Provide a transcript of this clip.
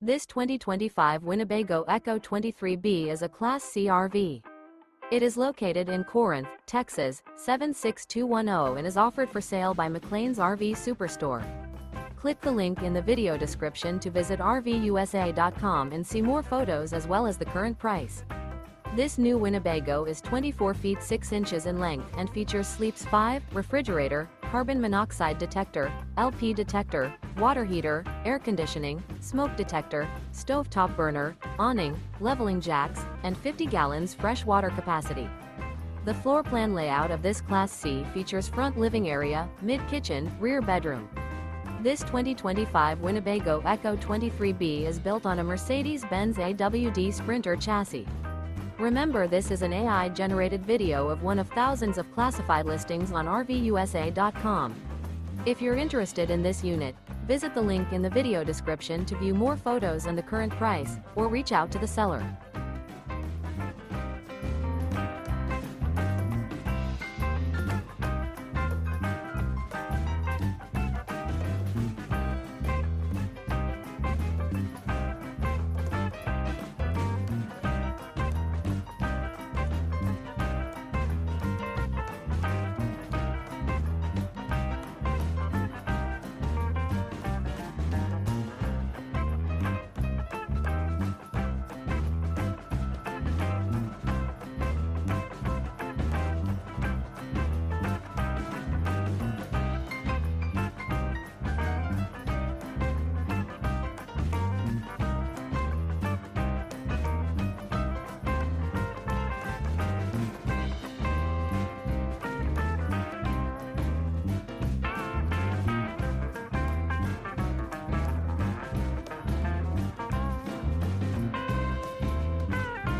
This 2025 Winnebago Ekko 23B is a Class C RV. It is located in Corinth, Texas, 76210 and is offered for sale by McClain's RV Superstore. Click the link in the video description to visit RVUSA.com and see more photos as well as the current price. This new Winnebago is 24 feet 6 inches in length and features sleeps 5, refrigerator, carbon monoxide detector, LP detector, water heater, air conditioning, smoke detector, stovetop burner, awning, leveling jacks, and 50 gallons fresh water capacity. The floor plan layout of this Class C features front living area, mid-kitchen, rear bedroom. This 2025 Winnebago Ekko 23B is built on a Mercedes-Benz AWD Sprinter chassis. Remember, this is an AI-generated video of one of thousands of classified listings on RVUSA.com. If you're interested in this unit, visit the link in the video description to view more photos and the current price, or reach out to the seller.